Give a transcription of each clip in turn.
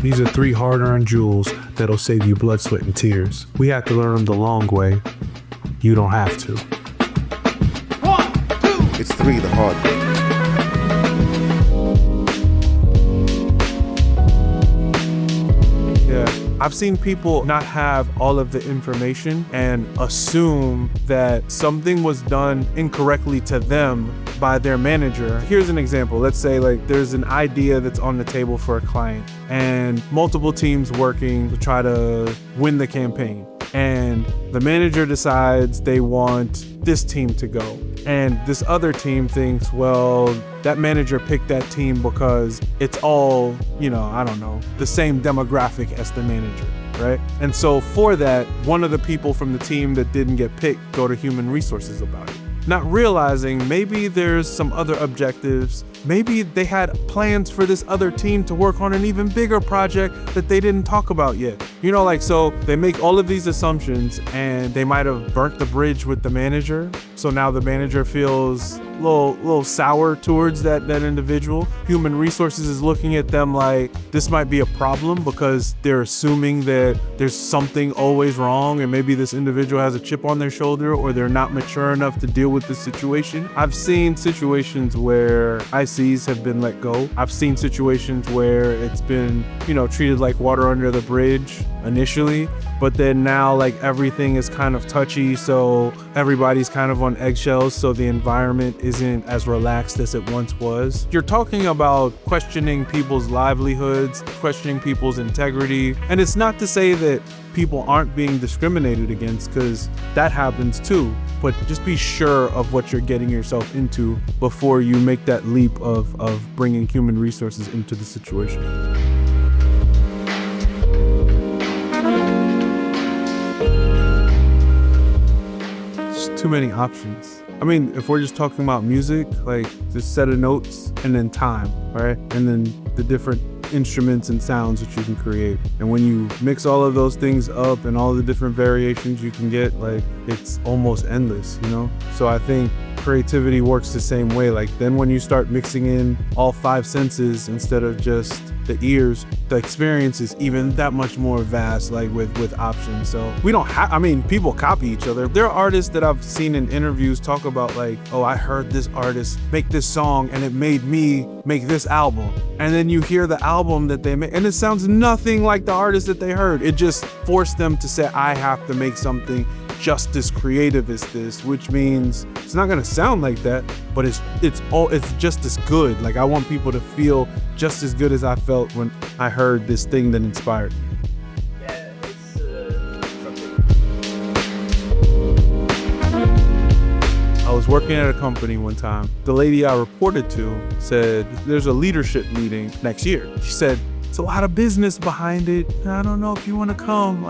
These are 3 hard-earned jewels that'll save you blood, sweat, and tears. We have to learn them the long way. You don't have to. 1, 2. It's 3 the hard way. I've seen people not have all of the information and assume that something was done incorrectly to them by their manager. Here's an example. Let's say like there's an idea that's on the table for a client and multiple teams working to try to win the campaign. And the manager decides they want this team to go. And this other team thinks, well, that manager picked that team because it's all, I don't know, the same demographic as the manager, right? And so for that, one of the people from the team that didn't get picked go to human resources about it. Not realizing maybe there's some other objectives. Maybe they had plans for this other team to work on an even bigger project that they didn't talk about yet. So they make all of these assumptions and they might have burnt the bridge with the manager. So now the manager feels a little sour towards that individual. Human resources is looking at them like this might be a problem because they're assuming that there's something always wrong and maybe this individual has a chip on their shoulder or they're not mature enough to deal with this situation. I've seen situations where ICs have been let go. I've seen situations where it's been, treated like water under the bridge initially, but then now like everything is kind of touchy, so everybody's kind of on eggshells, so the environment isn't as relaxed as it once was. You're talking about questioning people's livelihoods, questioning people's integrity, and it's not to say that people aren't being discriminated against, because that happens too, but just be sure of what you're getting yourself into before you make that leap of bringing human resources into the situation. Too many options. I mean, if we're just talking about music, like just set of notes and then time, right? And then the different instruments and sounds that you can create. And when you mix all of those things up and all the different variations you can get, like it's almost endless, So I think creativity works the same way. Like then when you start mixing in all 5 senses instead of just the ears, the experience is even that much more vast, like with options. So we don't have, people copy each other. There are artists that I've seen in interviews talk about like, oh, I heard this artist make this song and it made me make this album. And then you hear the album that they made and it sounds nothing like the artist that they heard. It just forced them to say, I have to make something just as creative as this, which means it's not gonna sound like that, but it's just as good. Like I want people to feel just as good as I felt when I heard this thing that inspired me. Yeah, it's I was working at a company one time. The lady I reported to said, there's a leadership meeting next year. She said, it's a lot of business behind it. I don't know if you want to come.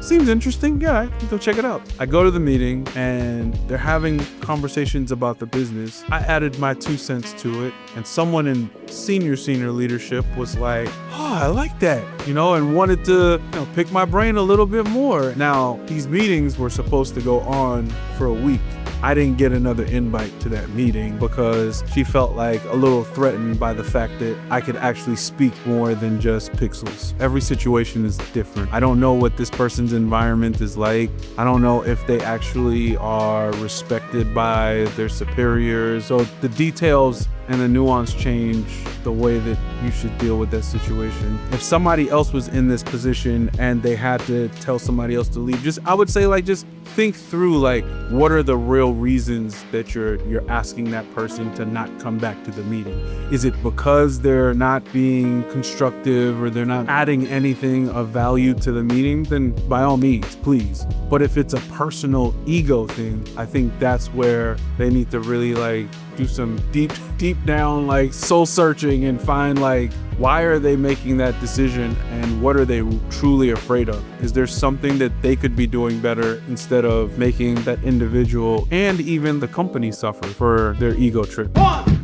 Seems interesting. Yeah, go check it out. I go to the meeting and they're having conversations about the business. I added my 2 cents to it, and someone in senior leadership was like, oh, I like that, and wanted to pick my brain a little bit more. Now, these meetings were supposed to go on for a week. I didn't get another invite to that meeting because she felt like a little threatened by the fact that I could actually speak more than just pixels. Every situation is different. I don't know what this person's environment is like. I don't know if they actually are respected by their superiors. So the details and the nuance change the way that you should deal with that situation. If somebody else was in this position and they had to tell somebody else to leave, I would say just think through what are the real reasons that you're asking that person to not come back to the meeting. Is it because they're not being constructive or they're not adding anything of value to the meeting? Then by all means, please. But if it's a personal ego thing, I think that's where they need to really do some deep down soul searching and find why are they making that decision and what are they truly afraid of? Is there something that they could be doing better instead of making that individual and even the company suffer for their ego trip? 1,